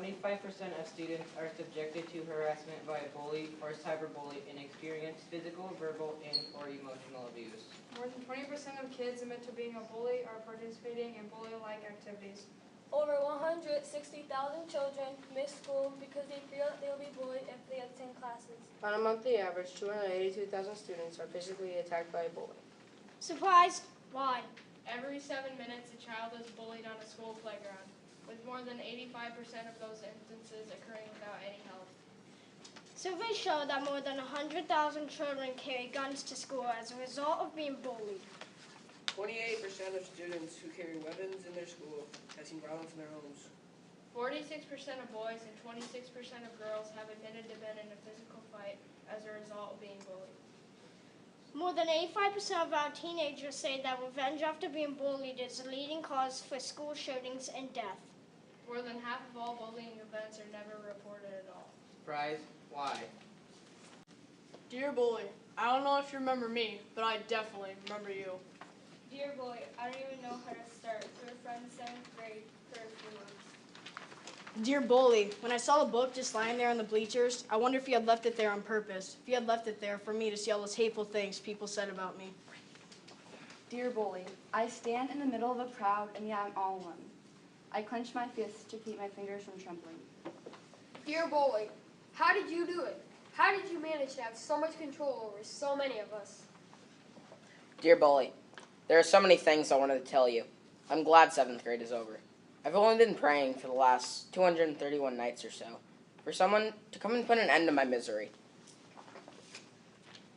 25% of students are subjected to harassment by a bully or cyberbully and experience physical, verbal, and/or emotional abuse. More than 20% of kids admit to being a bully or participating in bully-like activities. Over 160,000 children miss school because they fear that they will be bullied if they attend classes. On a monthly average, 282,000 students are physically attacked by a bully. Surprise! Why? Every 7 minutes, a child is bullied on a school playground, with more than 85% of those instances occurring without any help. Surveys show that more than 100,000 children carry guns to school as a result of being bullied. 28% of students who carry weapons in their school have seen violence in their homes. 46% of boys and 26% of girls have admitted to being in a physical fight as a result of being bullied. More than 85% of our teenagers say that revenge after being bullied is the leading cause for school shootings and death. More than half of all bullying events are never reported at all. Surprise, why? Dear bully, I don't know if you remember me, but I definitely remember you. Dear bully, I don't even know how to start. We were friends in 7th grade for a few months. Dear bully, when I saw the book just lying there on the bleachers, I wonder if you had left it there on purpose. If you had left it there for me to see all those hateful things people said about me. Dear bully, I stand in the middle of a crowd and yet I'm all alone. I clench my fists to keep my fingers from trembling. Dear bully, how did you do it? How did you manage to have so much control over so many of us? Dear bully, there are so many things I wanted to tell you. I'm glad 7th grade is over. I've only been praying for the last 231 nights or so for someone to come and put an end to my misery.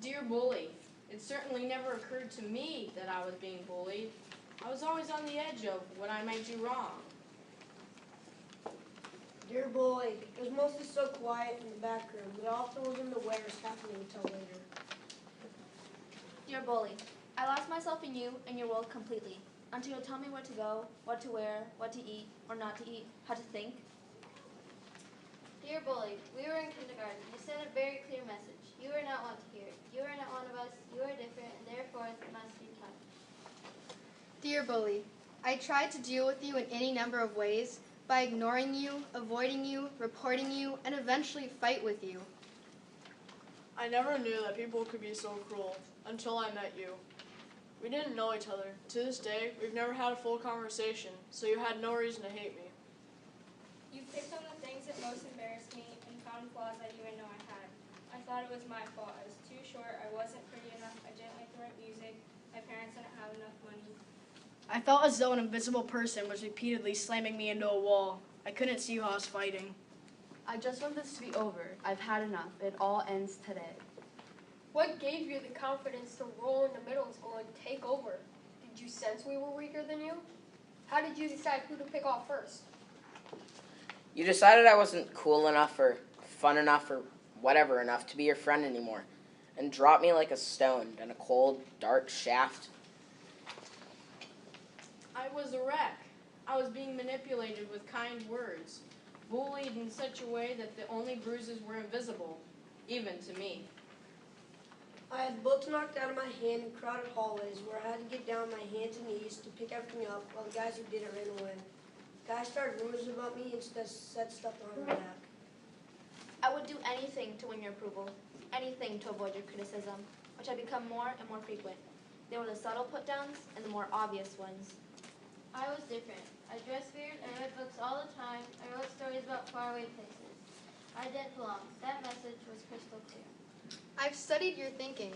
Dear bully, it certainly never occurred to me that I was being bullied. I was always on the edge of what I might do wrong. Dear bully, it was mostly so quiet in the back room. We often wasn't aware it was happening until later. Dear bully, I lost myself in you and your world completely. Until you tell me where to go, what to wear, what to eat or not to eat, how to think. Dear bully, we were in kindergarten. You sent a very clear message. You are not one to hear. You are not one of us. You are different, and therefore it must be tough. Dear bully, I tried to deal with you in any number of ways by ignoring you, avoiding you, reporting you, and eventually fight with you. I never knew that people could be so cruel until I met you. We didn't know each other. To this day, we've never had a full conversation, so you had no reason to hate me. You picked on the things that most embarrassed me and found flaws I didn't know I had. I thought it was my fault. I was too short, I wasn't pretty enough, I didn't like the right music, my parents didn't have enough money. I felt as though an invisible person was repeatedly slamming me into a wall. I couldn't see who I was fighting. I just want this to be over. I've had enough. It all ends today. What gave you the confidence to roll in the middle school and take over? Did you sense we were weaker than you? How did you decide who to pick off first? You decided I wasn't cool enough or fun enough or whatever enough to be your friend anymore, and dropped me like a stone down a cold, dark shaft. I was a wreck. I was being manipulated with kind words, bullied in such a way that the only bruises were invisible, even to me. I had books knocked out of my hand in crowded hallways where I had to get down on my hands and knees to pick everything up while the guys who did it ran away. Guys started rumors about me and said stuff behind my back. I would do anything to win your approval, anything to avoid your criticism, which had become more and more frequent. There were the subtle put-downs and the more obvious ones. I was different. I dressed weird, I read books all the time, I wrote stories about faraway places. I didn't belong. That message was crystal clear. I've studied your thinking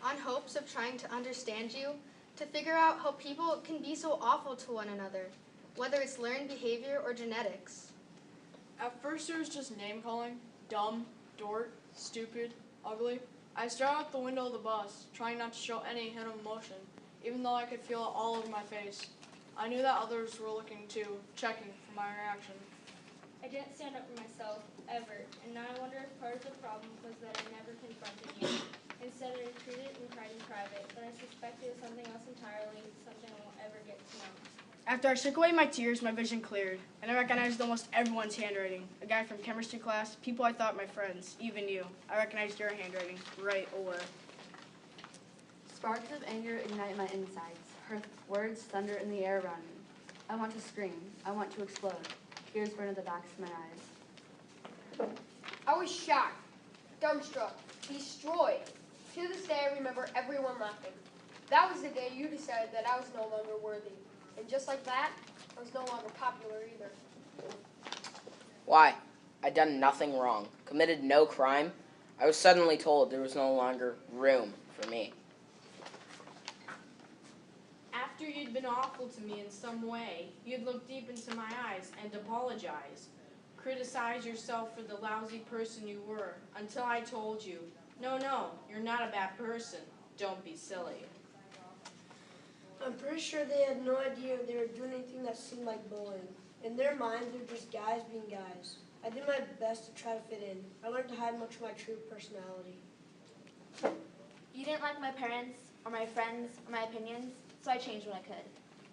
on hopes of trying to understand you, to figure out how people can be so awful to one another, whether it's learned behavior or genetics. At first it was just name-calling, dumb, dork, stupid, ugly. I stared out the window of the bus, trying not to show any hint of emotion, even though I could feel it all over my face. I knew that others were looking too, checking for my reaction. I didn't stand up for myself, ever, and now I wonder if part of the problem was that I never confronted you. Instead, I retreated and cried in private, but I suspect it was something else entirely, something I won't ever get to know. After I shook away my tears, my vision cleared, and I recognized almost everyone's handwriting. A guy from chemistry class, people I thought my friends, even you. I recognized your handwriting right away. Sparks of anger ignite my insides. Her words thunder in the air around me. I want to scream. I want to explode. tears burned at the backs of my eyes. I was shocked, dumbstruck, destroyed. To this day, I remember everyone laughing. That was the day you decided that I was no longer worthy. And just like that, I was no longer popular either. Why? I'd done nothing wrong, committed no crime. I was suddenly told there was no longer room for me. After you'd been awful to me in some way, you'd look deep into my eyes and apologize. Criticize yourself for the lousy person you were, until I told you, no, you're not a bad person. Don't be silly. I'm pretty sure they had no idea they were doing anything that seemed like bullying. In their minds, they're just guys being guys. I did my best to try to fit in. I learned to hide much of my true personality. You didn't like my parents, or my friends, or my opinions, so I changed when I could.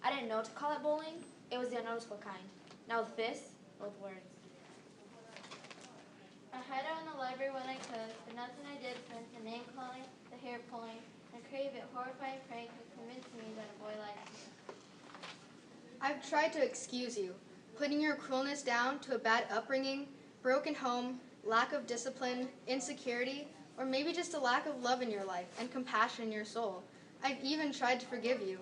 I didn't know to call it bullying. It was the unnoticeable kind. Now with fists, or with words. I hid out in the library when I could, but nothing I did prevent the name calling, the hair pulling, and crave it horrifying prank that convinced me that a boy liked me. I've tried to excuse you, putting your cruelness down to a bad upbringing, broken home, lack of discipline, insecurity, or maybe just a lack of love in your life and compassion in your soul. I've even tried to forgive you.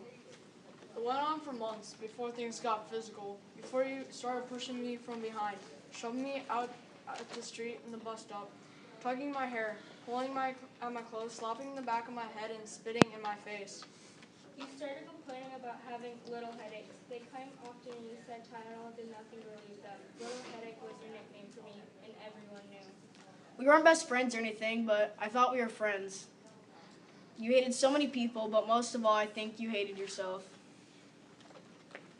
It went on for months before things got physical, before you started pushing me from behind, shoving me out at the street and the bus stop, tugging my hair, pulling at my clothes, slapping the back of my head, and spitting in my face. You started complaining about having little headaches. They came often and you said Tylenol did nothing to relieve them. Little headache was your nickname for me, and everyone knew. We weren't best friends or anything, but I thought we were friends. You hated so many people, but most of all, I think you hated yourself.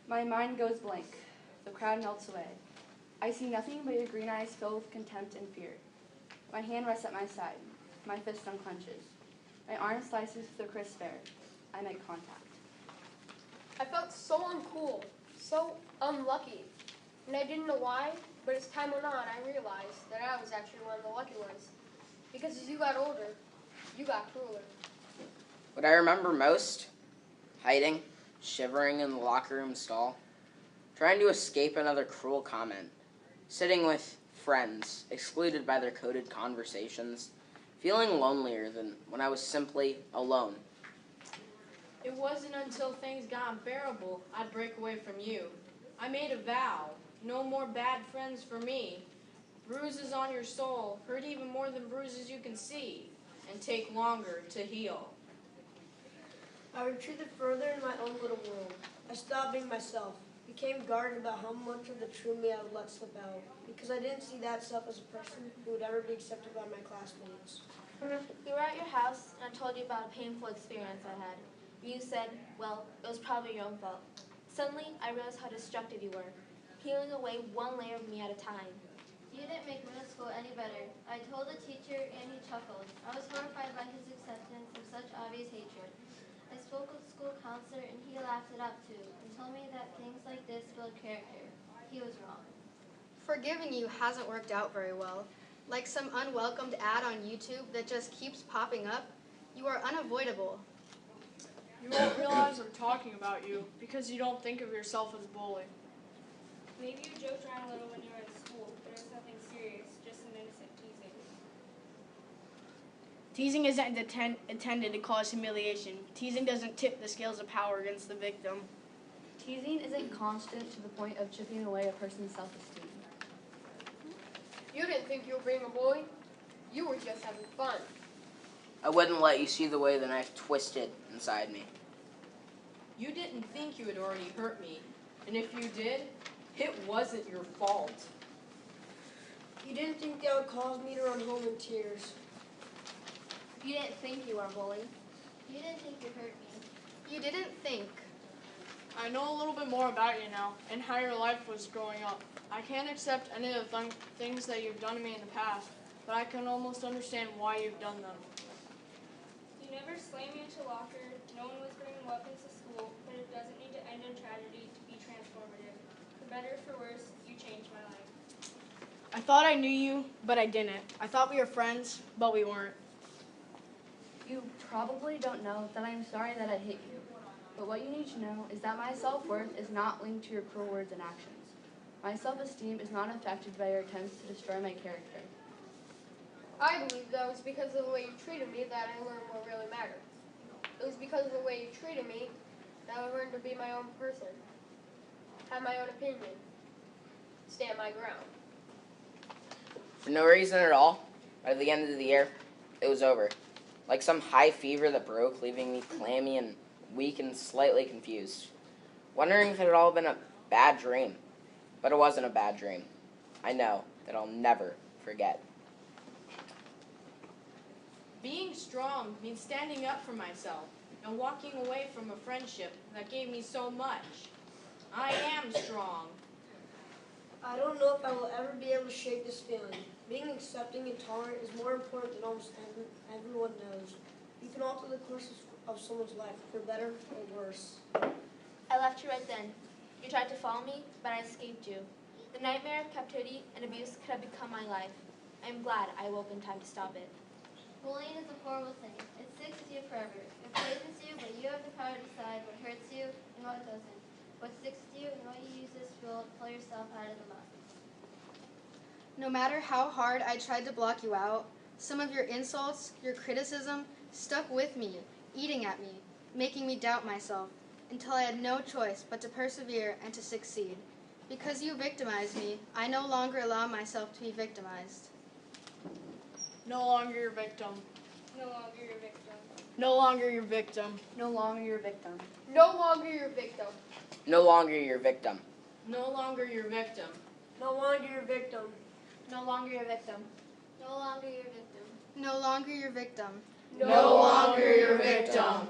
My mind goes blank. The crowd melts away. I see nothing but your green eyes filled with contempt and fear. My hand rests at my side. My fist unclenches. My arm slices through the crisp air. I make contact. I felt so uncool, so unlucky. And I didn't know why, but as time went on, I realized that I was actually one of the lucky ones. Because as you got older, you got crueler. What I remember most? Hiding, shivering in the locker room stall, trying to escape another cruel comment, sitting with friends, excluded by their coded conversations, feeling lonelier than when I was simply alone. It wasn't until things got unbearable I'd break away from you. I made a vow, no more bad friends for me. Bruises on your soul hurt even more than bruises you can see, and take longer to heal. I retreated further in my own little world. I stopped being myself, became guarded about how much of the true me I would let slip out, because I didn't see that self as a person who would ever be accepted by my classmates. We were at your house, and I told you about a painful experience I had. You said, well, it was probably your own fault. Suddenly, I realized how destructive you were, peeling away one layer of me at a time. You didn't make middle school any better. I told the teacher, and he chuckled. I was horrified by his acceptance of such obvious hatred. I spoke with the school counselor, and he laughed it up too, and told me that things like this build character. He was wrong. Forgiving you hasn't worked out very well. Like some unwelcomed ad on YouTube that just keeps popping up, you are unavoidable. You won't realize I'm talking about you because you don't think of yourself as a bully. Maybe you joked around a little when you were in school, but it was nothing serious, just some innocent teasing. Teasing isn't intended to cause humiliation. Teasing doesn't tip the scales of power against the victim. Teasing isn't constant to the point of chipping away a person's self-esteem. You didn't think you were being a bully. You were just having fun. I wouldn't let you see the way the knife twisted inside me. You didn't think you had already hurt me, and if you did, it wasn't your fault. You didn't think that would cause me to run home in tears. You didn't think you were a bully. You didn't think you hurt me. You didn't think. I know a little bit more about you now and how your life was growing up. I can't accept any of the things that you've done to me in the past, but I can almost understand why you've done them. You never slammed me into a locker. No one was bringing weapons to school, but it doesn't need to end in tragedy to be transformative. For better or for worse, you changed my life. I thought I knew you, but I didn't. I thought we were friends, but we weren't. You probably don't know that I'm sorry that I hit you, but what you need to know is that my self-worth is not linked to your cruel words and actions. My self-esteem is not affected by your attempts to destroy my character. I believe that it was because of the way you treated me that I learned what really mattered. It was because of the way you treated me that I learned to be my own person, have my own opinion, stand my ground. For no reason at all, by the end of the year, it was over. Like some high fever that broke, leaving me clammy and weak and slightly confused. Wondering if it had all been a bad dream. But it wasn't a bad dream. I know that I'll never forget. Being strong means standing up for myself and walking away from a friendship that gave me so much. I am strong. I don't know if I will ever be able to shake this feeling. Being accepting and tolerant is more important than almost everyone knows. You can alter the course of someone's life, for better or worse. I left you right then. You tried to follow me, but I escaped you. The nightmare of captivity and abuse could have become my life. I am glad I awoke in time to stop it. Bullying is a horrible thing. It sticks with you forever. It poisons you, but you have the power to decide what hurts you and what doesn't. What sticks with you and what you use as fuel to pull yourself out of the mud. No matter how hard I tried to block you out, some of your insults, your criticism, stuck with me, eating at me, making me doubt myself, until I had no choice but to persevere and to succeed. Because you victimized me, I no longer allow myself to be victimized. No longer your victim. No longer your victim. No longer your victim. No longer your victim. No longer your victim. No longer your victim. No longer your victim. No longer your victim. No longer your victim. No longer your victim. No longer your victim. No longer your victim.